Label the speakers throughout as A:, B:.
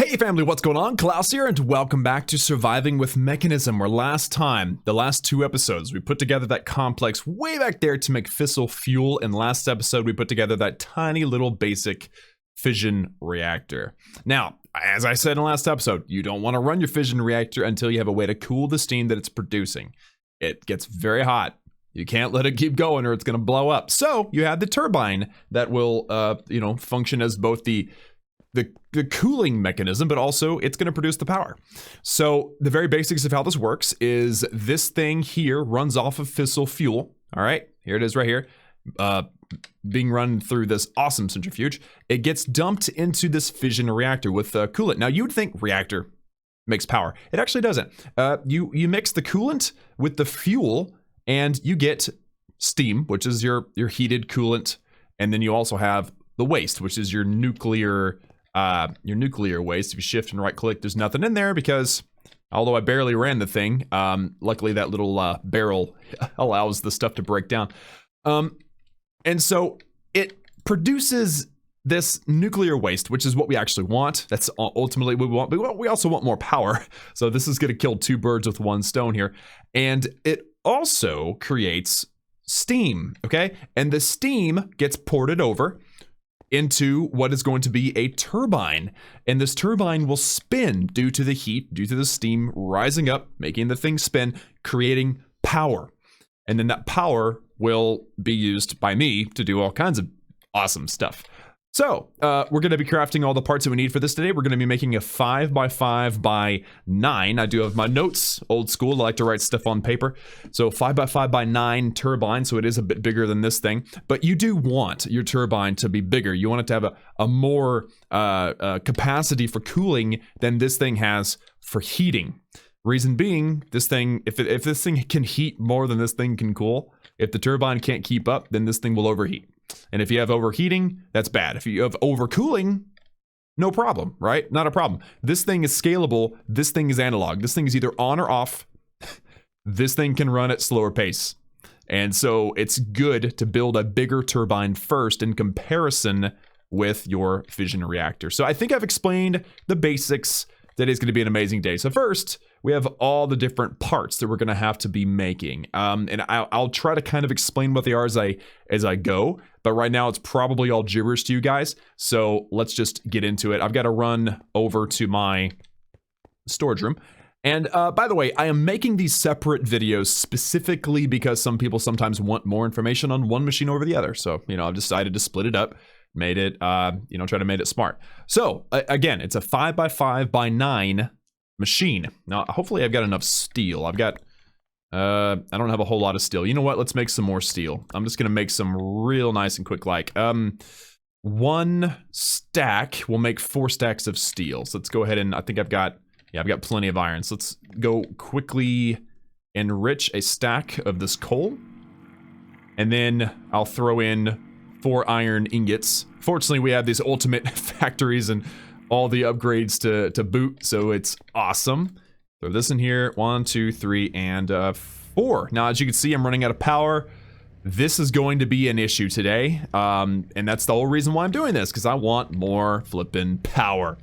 A: Hey family, what's going on? Klaus here, and welcome back to Surviving with Mekanism, where last time, the last two episodes, we put together that complex way back there to make fissile fuel, and last episode we put together that tiny little basic fission reactor. Now, as I said in the last episode, you don't want to run your fission reactor until you have a way to cool the steam that it's producing. It gets very hot. You can't let it keep going or it's going to blow up. So you have the turbine that will, function as both the cooling mechanism, but also it's going to produce the power. So the very basics of how this works is this thing here runs off of fissile fuel. All right, here it is right here, being run through this awesome centrifuge. It gets dumped into this fission reactor with coolant. Now you would think reactor makes power. It actually doesn't. You mix the coolant with the fuel and you get steam, which is your heated coolant. And then you also have the waste, which is your nuclear waste. If you shift and right click, there's nothing in there because although I barely ran the thing, luckily that little barrel allows the stuff to break down. And so it produces this nuclear waste, which is what we actually want. That's ultimately what we want. But we also want more power. So this is going to kill two birds with one stone here. And it also creates steam, okay? And the steam gets ported over into what is going to be a turbine. And this turbine will spin due to the heat, due to the steam rising up, making the thing spin, creating power. And then that power will be used by me to do all kinds of awesome stuff. So we're going to be crafting all the parts that we need for this today. We're going to be making a 5x5x9. I do have my notes, old school. I like to write stuff on paper. So 5x5x9 turbine. So it is a bit bigger than this thing. But you do want your turbine to be bigger. You want it to have a more capacity for cooling than this thing has for heating. Reason being, this thing, if this thing can heat more than this thing can cool, if the turbine can't keep up, then this thing will overheat. And if you have overheating, that's bad. If you have overcooling, no problem, right? Not a problem. This thing is scalable. This thing is analog. This thing is either on or off. This thing can run at slower pace. And so it's good to build a bigger turbine first in comparison with your fission reactor. So I think I've explained the basics. That is going to be an amazing day. So first, we have all the different parts that we're going to have to be making. And I'll try to kind of explain what they are as I go. But right now, it's probably all gibberish to you guys. So let's just get into it. I've got to run over to my storage room. And by the way, I am making these separate videos specifically because some people sometimes want more information on one machine over the other. So, I've decided to split it up. Made it, try to make it smart. So again, it's a 5x5x9 machine. Now, hopefully I've got enough steel. I don't have a whole lot of steel. You know what? Let's make some more steel. I'm just going to make some real nice and quick, one stack will make 4 stacks of steel. So let's go ahead and I think I've got plenty of iron. So let's go quickly enrich a stack of this coal. And then I'll throw in 4 iron ingots. Fortunately, we have these ultimate factories and all the upgrades to boot, so it's awesome. Throw this in here. 1, 2, 3, and 4. Now, as you can see, I'm running out of power. This is going to be an issue today, and that's the whole reason why I'm doing this, because I want more flippin' power.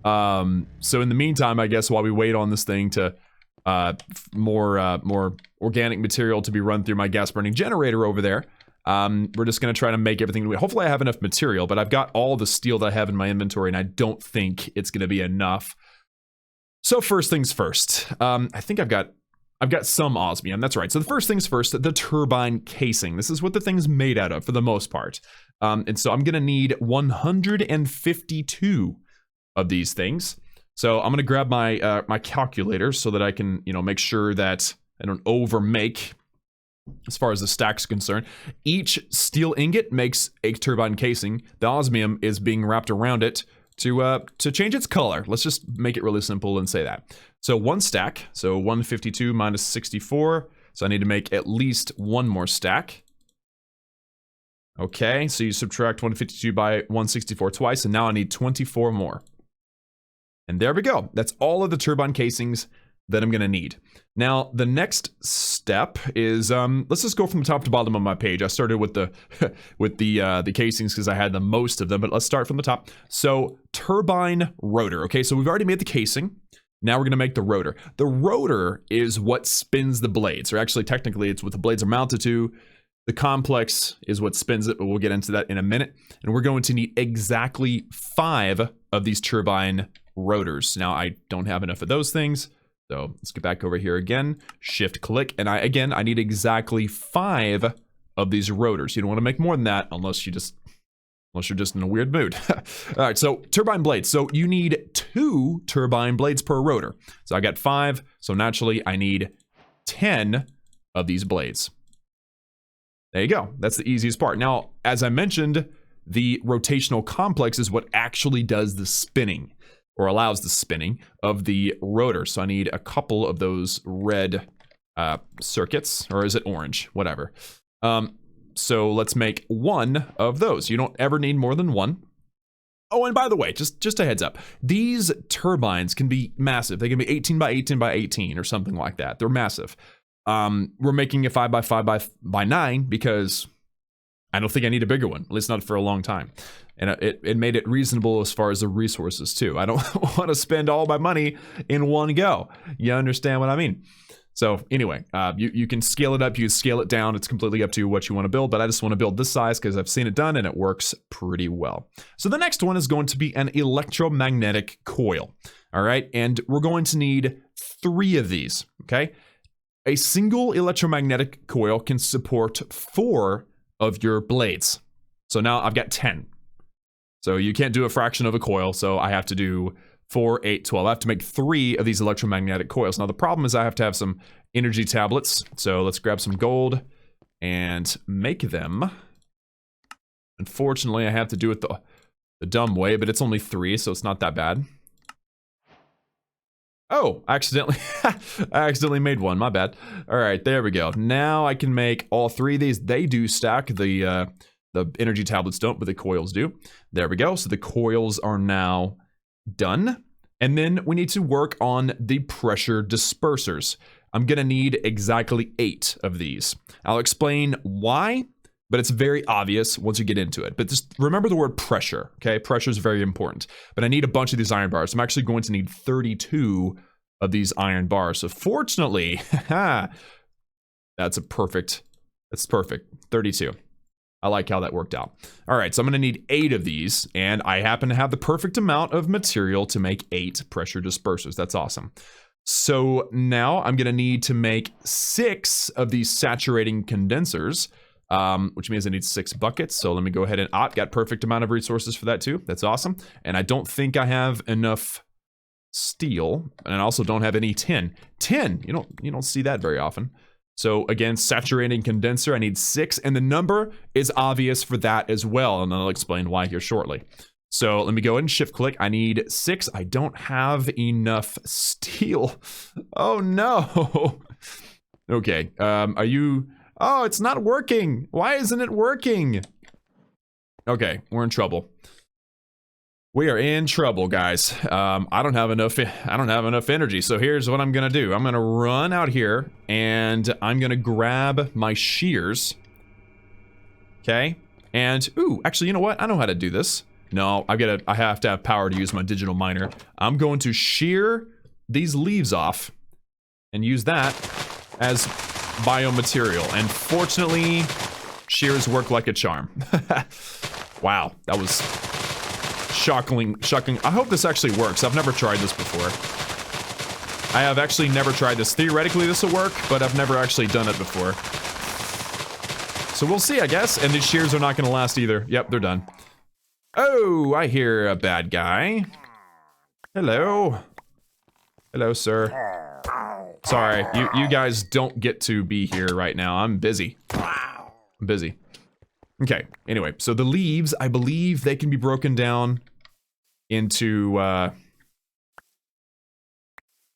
A: So in the meantime, I guess while we wait on this thing to more organic material to be run through my gas burning generator over there, we're just going to try to make everything. Hopefully I have enough material, but I've got all the steel that I have in my inventory, and I don't think it's going to be enough. So first things first, I think I've got some osmium. That's right. So the first things first, the turbine casing. This is what the thing's made out of for the most part. And so I'm going to need 152 of these things. So I'm going to grab my my calculator so that I can, make sure that I don't overmake as far as the stack's concerned. Each steel ingot makes a turbine casing. The osmium is being wrapped around it to change its color. Let's just make it really simple and say that. So 1 stack, so 152 minus 64. So I need to make at least 1 more stack. Okay, so you subtract 152 by 164 twice, and now I need 24 more. And there we go. That's all of the turbine casings that I'm gonna need. Now, the next step is, let's just go from the top to bottom of my page. I started with the with the casings because I had the most of them, but let's start from the top. So, turbine rotor. Okay, so we've already made the casing. Now we're gonna make the rotor. The rotor is what spins the blades, or actually, technically, it's what the blades are mounted to. The complex is what spins it, but we'll get into that in a minute. And we're going to need exactly 5 of these turbine rotors. Now, I don't have enough of those things. So let's get back over here again, shift click, and I need exactly 5 of these rotors. You don't want to make more than that unless you're just in a weird mood. All right, so turbine blades. So you need 2 turbine blades per rotor. So I got 5, so naturally I need 10 of these blades. There you go, that's the easiest part. Now, as I mentioned, the rotational complex is what actually does the spinning, or allows the spinning of the rotor. So I need a couple of those red circuits, or is it orange? Whatever. So let's make 1 of those. You don't ever need more than 1. Oh, and by the way, just a heads up. These turbines can be massive. They can be 18 by 18 by 18 or something like that. They're massive. We're making a 5 by 5 by 9 because I don't think I need a bigger one, at least not for a long time. And it made it reasonable as far as the resources too. I don't want to spend all my money in one go. You understand what I mean? So anyway, you can scale it up, you can scale it down. It's completely up to you what you want to build, but I just want to build this size because I've seen it done and it works pretty well. So the next one is going to be an electromagnetic coil. All right, and we're going to need 3 of these, okay? A single electromagnetic coil can support 4 of your blades. So now I've got 10. So you can't do a fraction of a coil, so I have to do 4, 8, 12. I have to make 3 of these electromagnetic coils. Now the problem is I have to have some energy tablets. So let's grab some gold and make them. Unfortunately, I have to do it the dumb way, but it's only 3, so it's not that bad. Oh, I accidentally made one, my bad. All right, there we go. Now I can make all 3 of these. They do stack, the energy tablets don't, but the coils do. There we go, so the coils are now done. And then we need to work on the pressure dispersers. I'm gonna need exactly 8 of these. I'll explain why, but it's very obvious once you get into it. But just remember the word pressure, okay? Pressure is very important. But I need a bunch of these iron bars. I'm actually going to need 32 of these iron bars. So fortunately, that's perfect, 32. I like how that worked out. All right, so I'm gonna need 8 of these, and I happen to have the perfect amount of material to make 8 pressure dispersers. That's awesome. So now I'm gonna need to make 6 of these saturating condensers, which means I need 6 buckets. So let me go ahead and got perfect amount of resources for that too. That's awesome. And I don't think I have enough steel, and I also don't have any tin. Tin, you don't see that very often. So again, saturating condenser, I need 6, and the number is obvious for that as well, and I'll explain why here shortly. So let me go ahead and shift click. I need 6. I don't have enough steel. Oh no. Okay, oh, it's not working. Why isn't it working? Okay, we're in trouble. We are in trouble, guys. I don't have enough energy. So here's what I'm gonna do. I'm gonna run out here and I'm gonna grab my shears. Okay. And ooh, actually, you know what? I know how to do this. No, I have to have power to use my digital miner. I'm going to shear these leaves off and use that as biomaterial. And fortunately, shears work like a charm. Wow, that was shocking. I hope this actually works. I've never tried this before. I have actually never tried this. Theoretically, this will work, but I've never actually done it before. So we'll see, I guess. And these shears are not going to last either. Yep, they're done. Oh, I hear a bad guy. Hello. Hello, sir. Sorry, you guys don't get to be here right now. I'm busy. I'm busy. Okay, anyway, so the leaves, I believe they can be broken down into, here,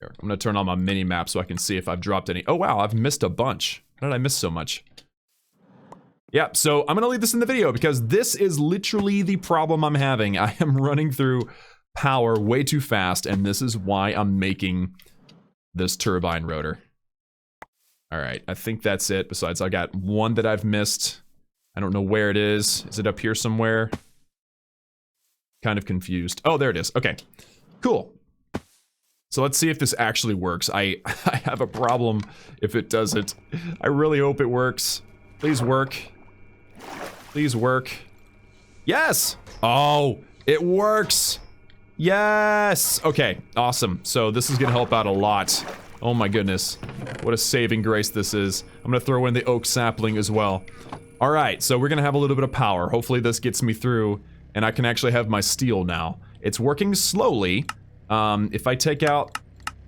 A: I'm gonna turn on my mini map so I can see if I've dropped any. Oh wow, I've missed a bunch. How did I miss so much? Yeah, so I'm gonna leave this in the video because this is literally the problem I'm having. I am running through power way too fast, and this is why I'm making this turbine rotor. All right, I think that's it. Besides, I got one that I've missed. I don't know where it is. Is it up here somewhere? Kind of confused. Oh, there it is. Okay, cool. So let's see if this actually works. I have a problem if it doesn't. I really hope it works. Please work. Please work. Yes! Oh, it works! Yes! Okay, awesome. So this is gonna help out a lot. Oh my goodness. What a saving grace this is. I'm gonna throw in the oak sapling as well. Alright, so we're gonna have a little bit of power. Hopefully this gets me through, and I can actually have my steel now. It's working slowly. If I take out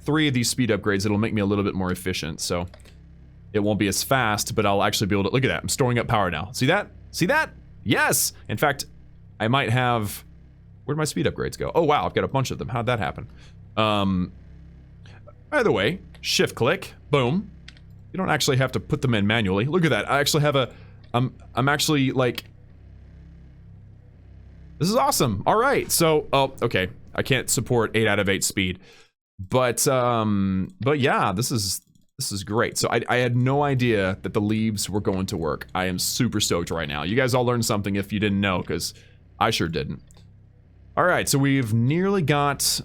A: 3 of these speed upgrades, it'll make me a little bit more efficient, so it won't be as fast, but I'll actually be able to... Look at that, I'm storing up power now. See that? See that? Yes! In fact, I might have... Where'd my speed upgrades go? Oh wow, I've got a bunch of them. How'd that happen? By the way, shift click, boom. You don't actually have to put them in manually. Look at that, I actually have a... I'm actually, like... This is awesome. Alright, so... Oh, okay. I can't support 8 out of 8 speed. But yeah, this is great. So I had no idea that the leaves were going to work. I am super stoked right now. You guys all learned something if you didn't know, because I sure didn't. Alright, so we've nearly got...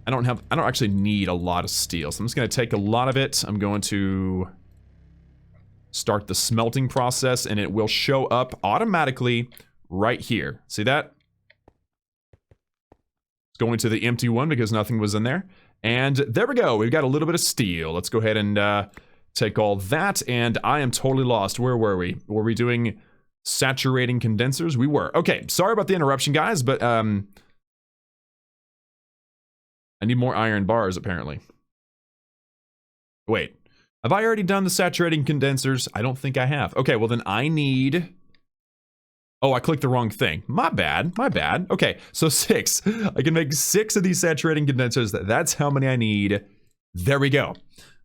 A: I don't actually need a lot of steel, so I'm just going to take a lot of it. I'm going to start the smelting process, and it will show up automatically right here. See that? It's going to the empty one because nothing was in there. And there we go. We've got a little bit of steel. Let's go ahead and take all that, and I am totally lost. Where were we? Were we doing saturating condensers? We were. Okay, sorry about the interruption, guys, but I need more iron bars, apparently. Wait, have I already done the saturating condensers? I don't think I have. Okay, well then I need... Oh, I clicked the wrong thing. My bad, my bad. Okay, so 6. I can make 6 of these saturating condensers. That's how many I need. There we go.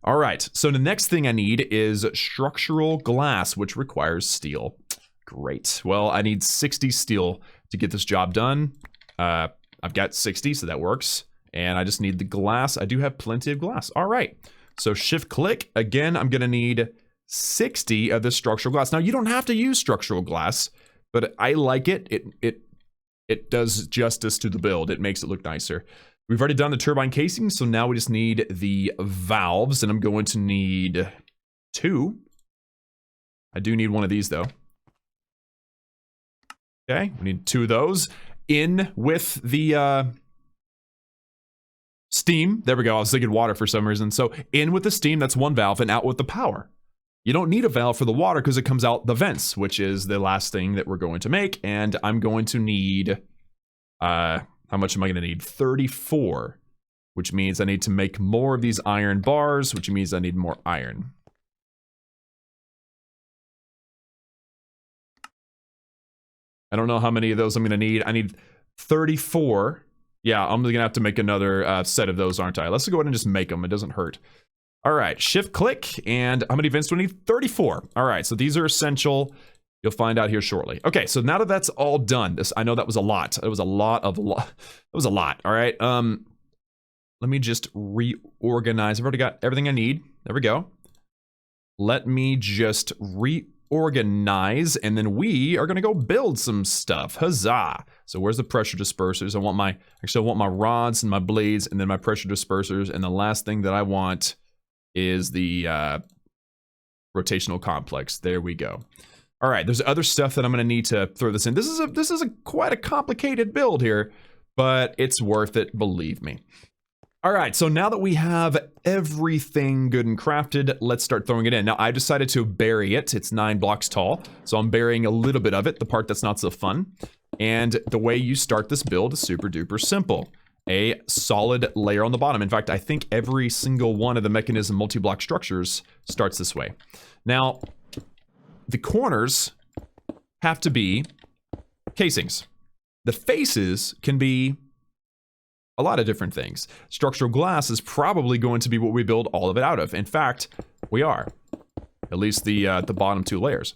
A: All right, so the next thing I need is structural glass, which requires steel. Great. Well, I need 60 steel to get this job done. I've got 60, so that works. And I just need the glass. I do have plenty of glass. All right. So shift click. Again, I'm going to need 60 of this structural glass. Now, you don't have to use structural glass, but I like it. It does justice to the build. It makes it look nicer. We've already done the turbine casing, so now we just need the valves, and I'm going to need 2. I do need one of these, though. Okay, we need 2 of those. In with the... steam. There we go. I was thinking water for some reason. So in with the steam, that's 1 valve, and out with the power. You don't need a valve for the water because it comes out the vents, which is the last thing that we're going to make. And I'm going to need, how much am I going to need? 34, which means I need to make more of these iron bars, which means I need more iron. I don't know how many of those I'm going to need. I need 34. Yeah, I'm gonna have to make another set of those, aren't I? Let's go ahead and just make them. It doesn't hurt. All right, shift click, and how many vents do I need? 34. All right, so these are essential. You'll find out here shortly. Okay, so now that that's all done, I know that was a lot. It was a lot. That was a lot. All right. Let me just reorganize. I've already got everything I need. There we go. Let me just reorganize, and then we are gonna go build some stuff. Huzzah! So where's the pressure dispersers? I want my rods and my blades, and then my pressure dispersers, and the last thing that I want is the rotational complex. There we go. All right, there's other stuff that I'm gonna need to throw this in. This is quite a complicated build here, but it's worth it, believe me. All right, so now that we have everything good and crafted, let's start throwing it in. Now, I decided to bury it. It's 9 blocks tall, so I'm burying a little bit of it, the part that's not so fun. And the way you start this build is super duper simple. A solid layer on the bottom. In fact, I think every single one of the Mekanism multi-block structures starts this way. Now, the corners have to be casings. The faces can be a lot of different things. Structural glass is probably going to be what we build all of it out of. In fact, we are. At least the bottom 2 layers.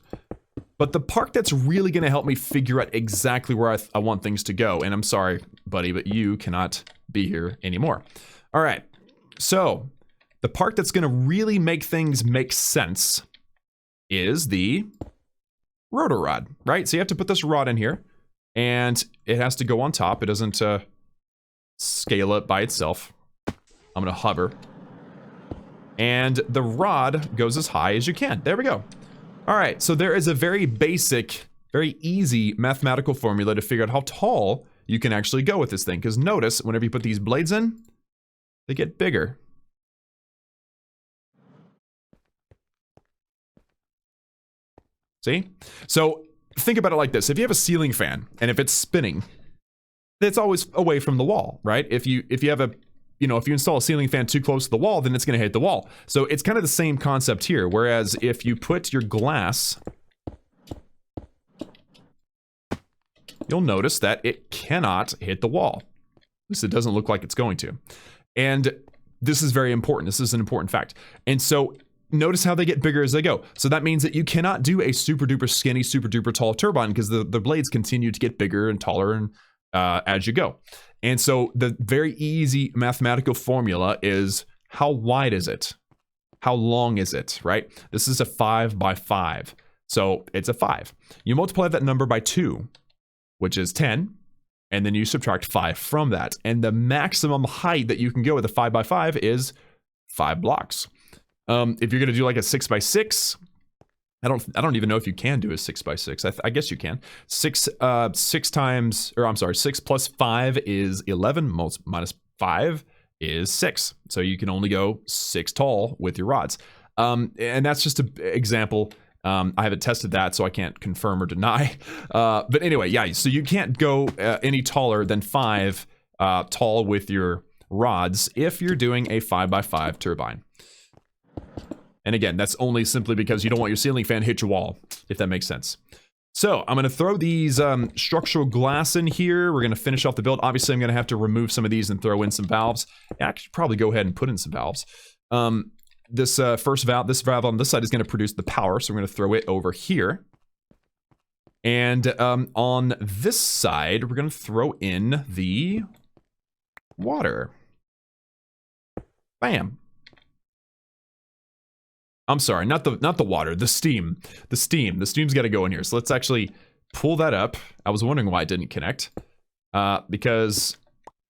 A: But the part that's really going to help me figure out exactly where I want things to go, and I'm sorry, buddy, but you cannot be here anymore. All right, so The part that's going to really make things make sense is the rotor rod, right? So you have to put this rod in here, and it has to go on top. It doesn't scale up by itself. I'm going to hover. And the rod goes as high as you can. There we go. All right, so there is a very basic, very easy mathematical formula to figure out how tall you can actually go with this thing. Because notice, whenever you put these blades in, they get bigger. See? So think about it like this. If you have a ceiling fan, and if it's spinning, it's always away from the wall, right? If you have a, if you install a ceiling fan too close to the wall, then it's going to hit the wall. So it's kind of the same concept here. Whereas if you put your glass, you'll notice that it cannot hit the wall. At least it doesn't look like it's going to. And this is very important. This is an important fact. And so notice how they get bigger as they go. So that means that you cannot do a super duper skinny, super duper tall turbine because the blades continue to get bigger and taller and as you go. And so the very easy mathematical formula is, how wide is it? How long is it, right? This is a 5 by 5. So it's a 5. You multiply that number by 2, which is 10. And then you subtract 5 from that. And the maximum height that you can go with a 5 by 5 is 5 blocks. If you're going to do like a 6 by 6, I don't even know if you can do a 6 by 6. I guess you can. 6 plus 5 is 11. Minus 5 is 6. So you can only go 6 tall with your rods. And that's just an example. I haven't tested that, so I can't confirm or deny. But anyway, yeah, so you can't go any taller than 5 tall with your rods if you're doing a 5 by 5 turbine. And again, that's only simply because you don't want your ceiling fan to hit your wall, if that makes sense. So I'm going to throw these structural glass in here. We're going to finish off the build. Obviously, I'm going to have to remove some of these and throw in some valves. I could probably go ahead and put in some valves. This first valve, this valve on this side is going to produce the power, so we're going to throw it over here. And on this side, we're going to throw in the water. Bam. I'm sorry, not the water, the steam. The steam's got to go in here. So let's actually pull that up. I was wondering why it didn't connect. Because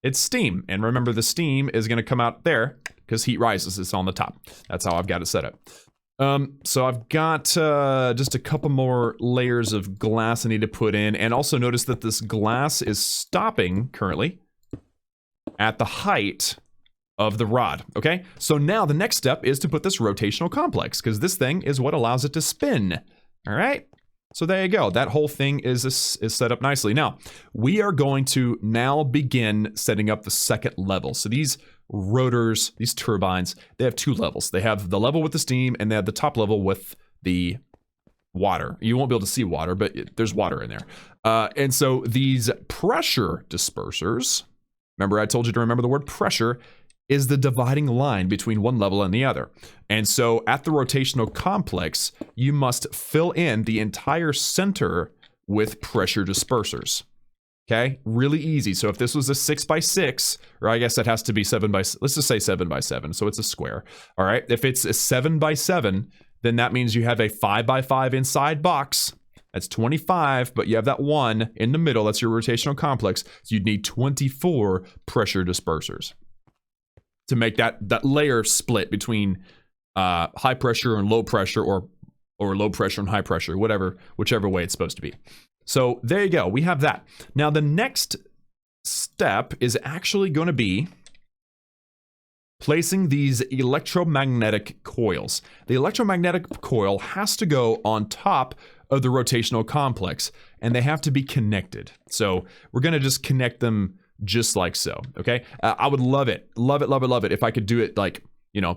A: it's steam. And remember, the steam is going to come out there because heat rises. It's on the top. That's how I've got it set up. So I've got just a couple more layers of glass I need to put in. And also notice that this glass is stopping currently at the height of the rod, okay? So now the next step is to put this rotational complex, because this thing is what allows it to spin, all right? So there you go. That whole thing is set up nicely. Now, we are going to now begin setting up the second level. So these rotors, these turbines, they have 2 levels. They have the level with the steam, and they have the top level with the water. You won't be able to see water, but there's water in there. And so these pressure dispersers, remember I told you to remember the word pressure, is the dividing line between one level and the other. And so at the rotational complex, you must fill in the entire center with pressure dispersers. Okay, really easy. So if this was a 6 by 6, or I guess that has to be 7 by, let's just say 7 by 7, so it's a square. All right, if it's a 7 by 7, then that means you have a 5 by 5 inside box. That's 25, but you have that 1 in the middle. That's your rotational complex. So you'd need 24 pressure dispersers to make that layer split between high pressure and low pressure, or low pressure and high pressure, whichever way it's supposed to be. So there you go, we have that. Now the next step is actually going to be placing these electromagnetic coils. The electromagnetic coil has to go on top of the rotational complex, and they have to be connected. So we're going to just connect them just like so, okay? I would love it if I could do it like,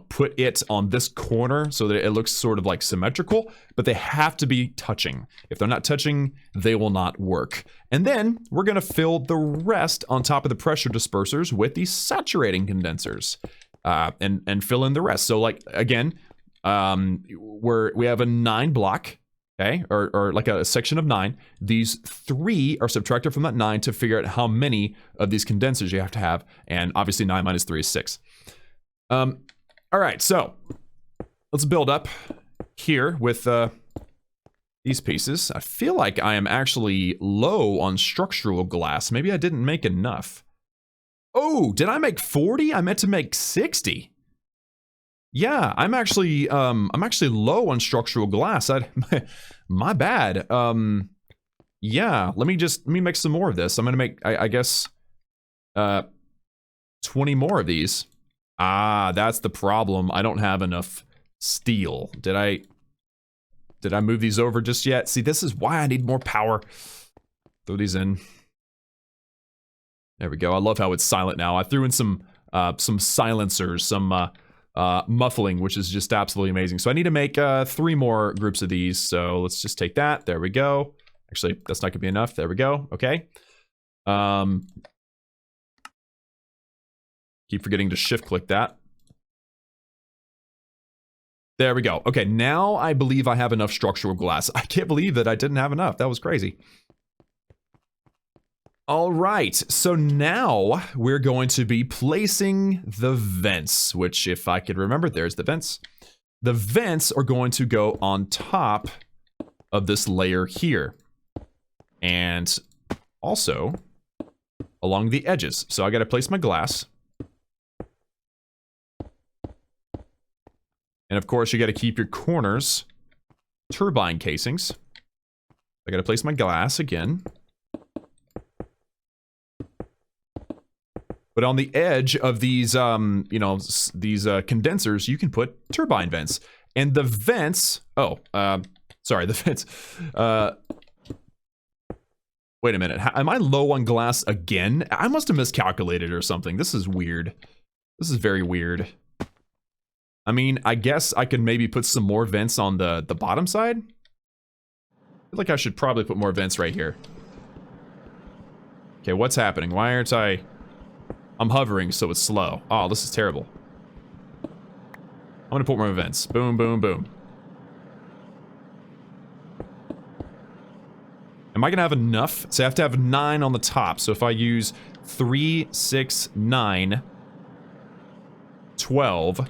A: put it on this corner so that it looks sort of like symmetrical, but they have to be touching. If they're not touching, they will not work. And then we're gonna fill the rest on top of the pressure dispersers with these saturating condensers, and fill in the rest. So like, again, we have a 9 block, okay, or like a section of 9. These 3 are subtracted from that 9 to figure out how many of these condensers you have to have, and obviously 9 minus 3 is 6. All right, so let's build up here with these pieces. I feel like I am actually low on structural glass. Maybe I didn't make enough. Oh, did I make 40? I meant to make 60. Yeah, I'm actually low on structural glass. My bad. Yeah, let me make some more of this. I'm gonna make, I guess, 20 more of these. Ah, that's the problem. I don't have enough steel. Did I move these over just yet? See, this is why I need more power. Throw these in. There we go. I love how it's silent now. I threw in some silencers, some muffling, which is just absolutely amazing. So I need to make 3 more groups of these. So let's just take that. There we go. Actually, that's not gonna be enough. There we go. Okay. Keep forgetting to shift click that. There we go. Okay, now I believe I have enough structural glass. I can't believe that I didn't have enough. That was crazy. All right, so now we're going to be placing the vents, which, if I could remember, there's the vents. The vents are going to go on top of this layer here. And also along the edges. So I got to place my glass. And of course, you got to keep your corners turbine casings. I got to place my glass again. But on the edge of these, you know, these condensers, you can put turbine vents. And the vents, sorry, the vents, wait a minute, am I low on glass again? I must have miscalculated or something. This is weird. This is very weird. I mean, I guess I can maybe put some more vents on the bottom side. I feel like I should probably put more vents right here. Okay, what's happening? Why aren't I'm hovering, so it's slow. Oh, this is terrible. I'm gonna put more vents. Boom, boom, boom. Am I gonna have enough? So I have to have 9 on the top. So if I use 3, 6, 9, 12,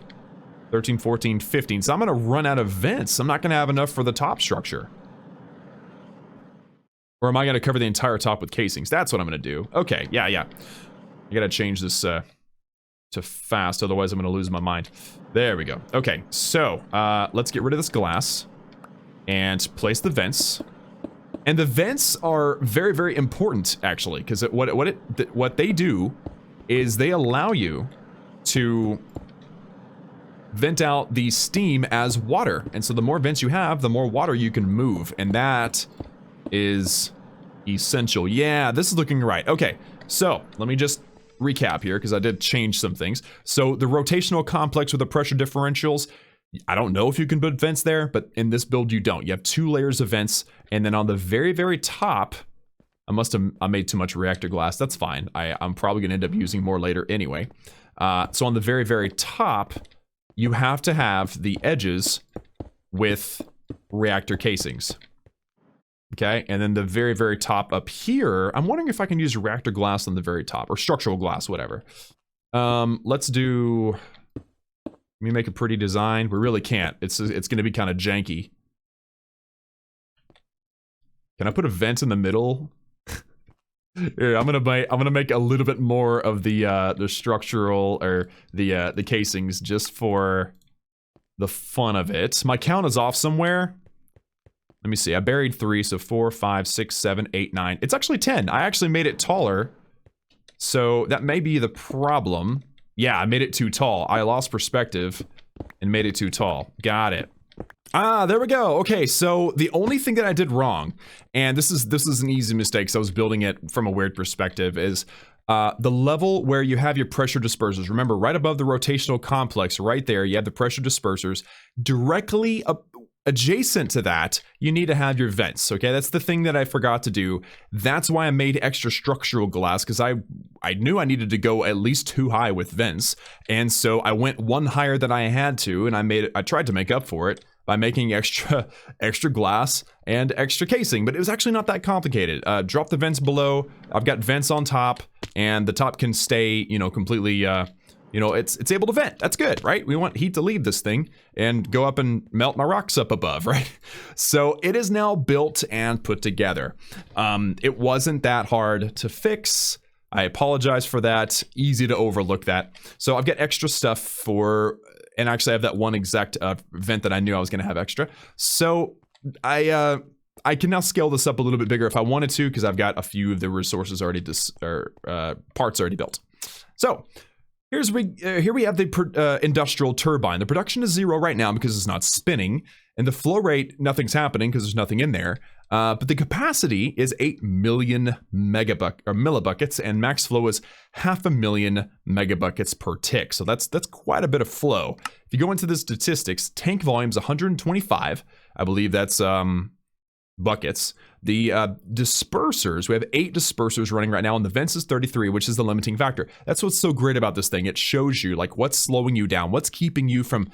A: 13, 14, 15. So I'm gonna run out of vents. I'm not gonna have enough for the top structure. Or am I gonna cover the entire top with casings? That's what I'm gonna do. Okay, yeah. I gotta change this to fast, otherwise I'm gonna lose my mind. There we go. Okay, so let's get rid of this glass and place the vents. And the vents are very, very important, actually, because what they do is they allow you to vent out the steam as water. And so the more vents you have, the more water you can move. And that is essential. Yeah, this is looking right. Okay, so let me just recap here, because I did change some things. So the rotational complex with the pressure differentials, I don't know if you can put vents there, but in this build you don't. You have 2 layers of vents, and then on the very, very top, I made too much reactor glass. That's fine. I'm probably gonna end up using more later anyway. So on the very, very top, you have to have the edges with reactor casings. Okay, and then the very, very top up here, I'm wondering if I can use reactor glass on the very top, or structural glass, whatever. Let's do... Let me make a pretty design. We really can't. It's gonna be kind of janky. Can I put a vent in the middle? Here, I'm gonna make a little bit more of the structural, or the casings, just for the fun of it. My count is off somewhere. Let me see. I buried 3, so 4, 5, 6, 7, 8, 9. It's actually 10. I actually made it taller, so that may be the problem. Yeah, I made it too tall. I lost perspective and made it too tall. Got it. Ah, there we go. Okay, so the only thing that I did wrong, and this is an easy mistake, so I was building it from a weird perspective, is the level where you have your pressure dispersers. Remember, right above the rotational complex, right there, you have the pressure dispersers. Directly adjacent to that, you need to have your vents, okay? That's the thing that I forgot to do. That's why I made extra structural glass, because I knew I needed to go at least 2 high with vents, and so I went 1 higher than I had to, and I tried to make up for it by making extra glass and extra casing, but it was actually not that complicated. Drop the vents below, I've got vents on top, and the top can stay, you know, completely you know, it's able to vent. That's good, right? We want heat to leave this thing and go up and melt my rocks up above, right? So it is now built and put together. It wasn't that hard to fix. I apologize for that. Easy to overlook that. So I've got extra stuff for, and actually I have that one exact vent that I knew I was going to have extra. So I can now scale this up a little bit bigger if I wanted to, because I've got a few of the resources already, parts already built. So here we have the industrial turbine. The production is 0 right now because it's not spinning, and the flow rate, nothing's happening because there's nothing in there. But the capacity is 8 million millibuckets, and max flow is 500,000 megabuckets per tick. So that's quite a bit of flow. If you go into the statistics, tank volume is 125. I believe that's buckets. The dispersers, we have 8 dispersers running right now, and the vents is 33, which is the limiting factor. That's what's so great about this thing. It shows you like what's slowing you down, what's keeping you from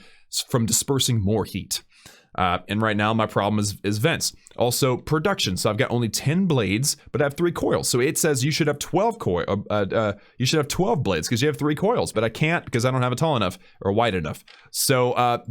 A: dispersing more heat. And right now my problem is vents. Also production. So I've got only 10 blades, but I have 3 coils. So it says you should have 12 you should have 12 blades because you have 3 coils, but I can't because I don't have it tall enough or wide enough. So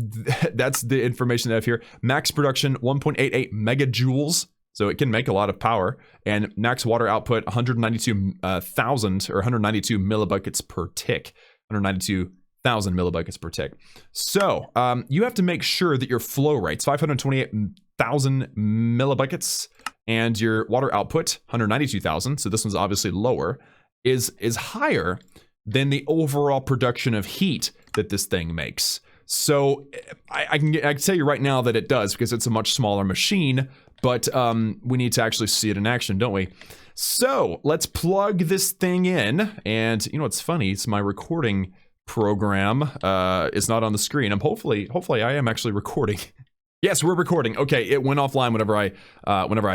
A: that's the information that I have here. Max production 1.88 megajoules. So it can make a lot of power, and max water output 192,000 or 192 millibuckets per tick. 192,000 millibuckets per tick. So you have to make sure that your flow rates 528,000 millibuckets and your water output 192,000. So this one's obviously lower. Is higher than the overall production of heat that this thing makes. So I can tell you right now that it does because it's a much smaller machine. But we need to actually see it in action, don't we? So let's plug this thing in. And you know what's funny? It's my recording program. It's not on the screen. Hopefully I am actually recording. Yes, we're recording. Okay, it went offline whenever I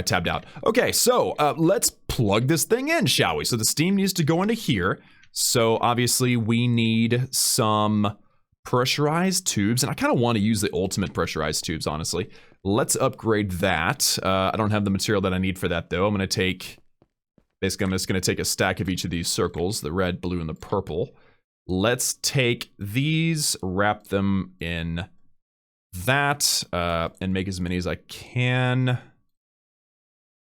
A: tabbed out. Okay, so let's plug this thing in, shall we? So the steam needs to go into here. So obviously we need some pressurized tubes, and I kind of want to use the ultimate pressurized tubes, honestly. Let's upgrade that. I don't have the material that I need for that, though. I'm just going to take a stack of each of these circles, the red, blue, and the purple. Let's take these, wrap them in that, and make as many as I can.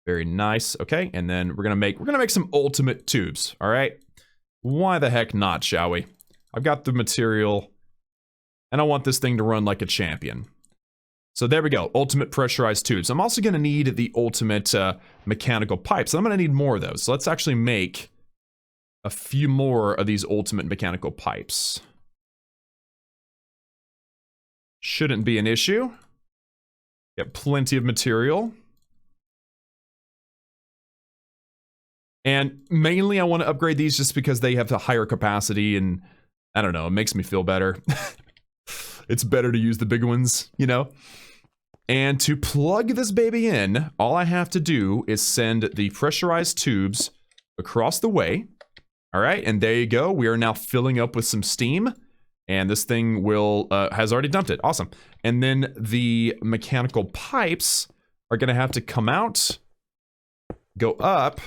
A: Very nice. Okay, and then we're gonna make some ultimate tubes. All right, why the heck not, shall we? I've got the material, and I want this thing to run like a champion. So there we go, ultimate pressurized tubes. I'm also gonna need the ultimate mechanical pipes. I'm gonna need more of those. So let's actually make a few more of these ultimate mechanical pipes. Shouldn't be an issue. Got plenty of material. And mainly I want to upgrade these just because they have a higher capacity, and I don't know, it makes me feel better. It's better to use the big ones, you know? And to plug this baby in, all I have to do is send the pressurized tubes across the way. All right, and there you go. We are now filling up with some steam, and this thing has already dumped it. Awesome. And then the mechanical pipes are gonna have to come out, go up,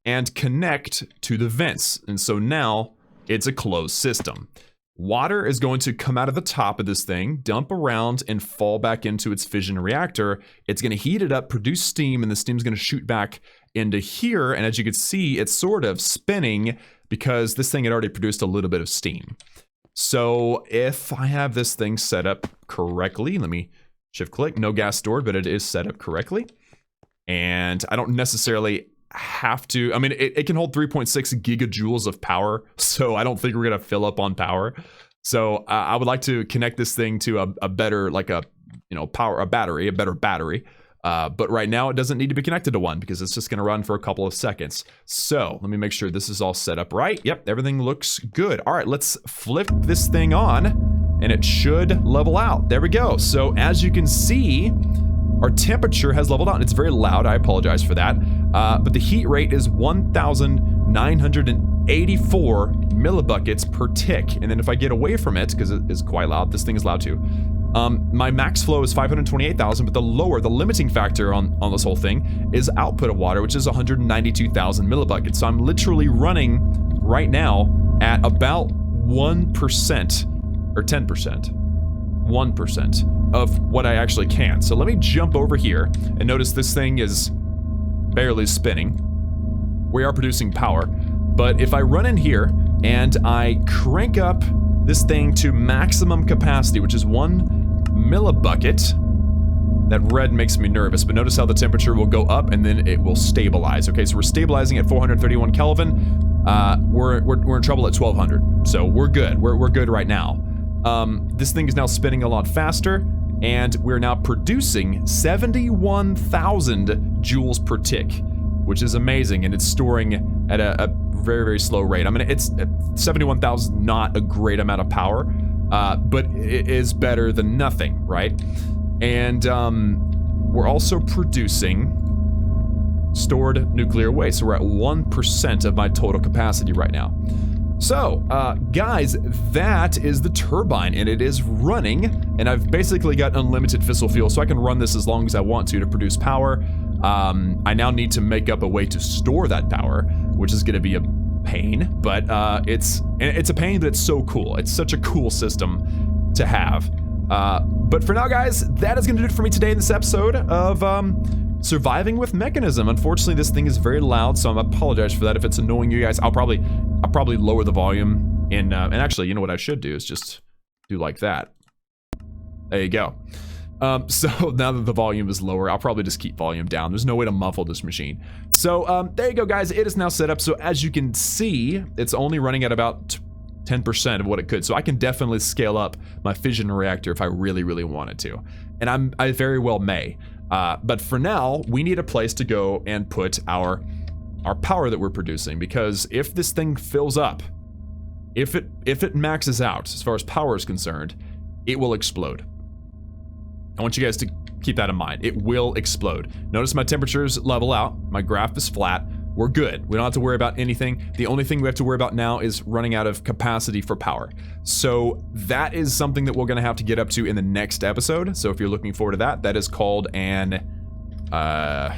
A: and connect to the vents. And so now it's a closed system. Water is going to come out of the top of this thing, dump around, and fall back into its fission reactor. It's going to heat it up, produce steam, and the steam's going to shoot back into here. And as you can see, it's sort of spinning because this thing had already produced a little bit of steam. So if I have this thing set up correctly, let me shift click, no gas stored, but it is set up correctly. And I don't necessarily have to, I mean, it can hold 3.6 gigajoules of power, so I don't think we're gonna fill up on power. So I would like to connect this thing to a better, like a better battery. But right now it doesn't need to be connected to one because it's just gonna run for a couple of seconds. So let me make sure this is all set up right. Yep, everything looks good. All right, let's flip this thing on and it should level out. There we go. So as you can see, our temperature has leveled out. It's very loud, I apologize for that. But the heat rate is 1,984 millibuckets per tick. And then if I get away from it, because it is quite loud, this thing is loud too. My max flow is 528,000, but the limiting factor on this whole thing is output of water, which is 192,000 millibuckets. So I'm literally running right now at about 1% or 10%. 1% of what I actually can. So let me jump over here and notice this thing is barely spinning. We are producing power, but if I run in here and I crank up this thing to maximum capacity, which is 1 millibucket, that red makes me nervous, but notice how the temperature will go up and then it will stabilize. Okay, so we're stabilizing at 431 Kelvin. We're in trouble at 1200, so we're good. We're good right now. This thing is now spinning a lot faster, and we're now producing 71,000 joules per tick, which is amazing, and it's storing at a very, very slow rate. I mean, it's 71,000, not a great amount of power, but it is better than nothing, right? And we're also producing stored nuclear waste, so we're at 1% of my total capacity right now. So, guys, that is the turbine, and it is running, and I've basically got unlimited fissile fuel, so I can run this as long as I want to produce power. I now need to make up a way to store that power, which is going to be a pain, but it's a pain, but it's so cool. It's such a cool system to have. But for now, guys, that is going to do it for me today in this episode of Surviving with Mekanism. Unfortunately, this thing is very loud, so I apologize for that. If it's annoying you guys, I'll probably lower the volume and actually, you know what I should do is just do like that. There you go. So now that the volume is lower, I'll probably just keep volume down. There's no way to muffle this machine. So there you go, guys. It is now set up. So as you can see, it's only running at about 10% of what it could. So I can definitely scale up my fission reactor if I really, really wanted to. And I very well may. But for now, we need a place to go and put our power that we're producing, because if this thing fills up, if it maxes out as far as power is concerned, it will explode. I want you guys to keep that in mind. It will explode. Notice my temperatures level out. My graph is flat. We're good. We don't have to worry about anything. The only thing we have to worry about now is running out of capacity for power. So that is something that we're going to have to get up to in the next episode. So if you're looking forward to that, that is called an... I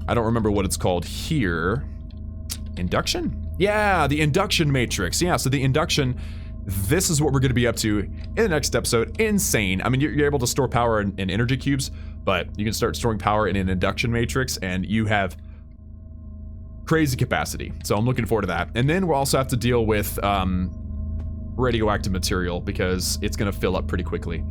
A: don't remember what it's called here. Induction? Yeah, the induction matrix. Yeah, so the induction... This is what we're going to be up to in the next episode. Insane. I mean, you're able to store power in energy cubes, but you can start storing power in an induction matrix, and you have crazy capacity. So I'm looking forward to that. And then we'll also have to deal with radioactive material, because it's going to fill up pretty quickly.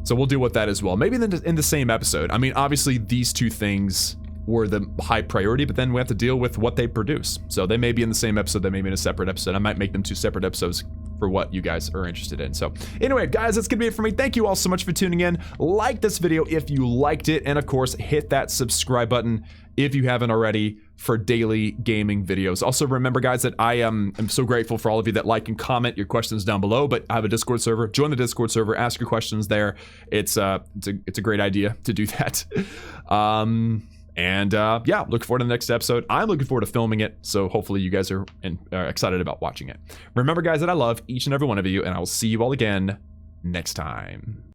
A: So we'll deal with that as well. Maybe in the same episode. I mean, obviously, these two things were the high priority, but then we have to deal with what they produce. So they may be in the same episode, they may be in a separate episode. I might make them 2 separate episodes for what you guys are interested in. So anyway, guys, that's gonna be it for me. Thank you all so much for tuning in. Like this video if you liked it, and of course, hit that subscribe button if you haven't already for daily gaming videos. Also, remember, guys, that I am so grateful for all of you that like and comment your questions down below, but I have a Discord server. Join the Discord server, ask your questions there. It's a great idea to do that. Yeah, look forward to the next episode. I'm looking forward to filming it, so hopefully you guys are excited about watching it. Remember, guys, that I love each and every one of you, and I will see you all again next time.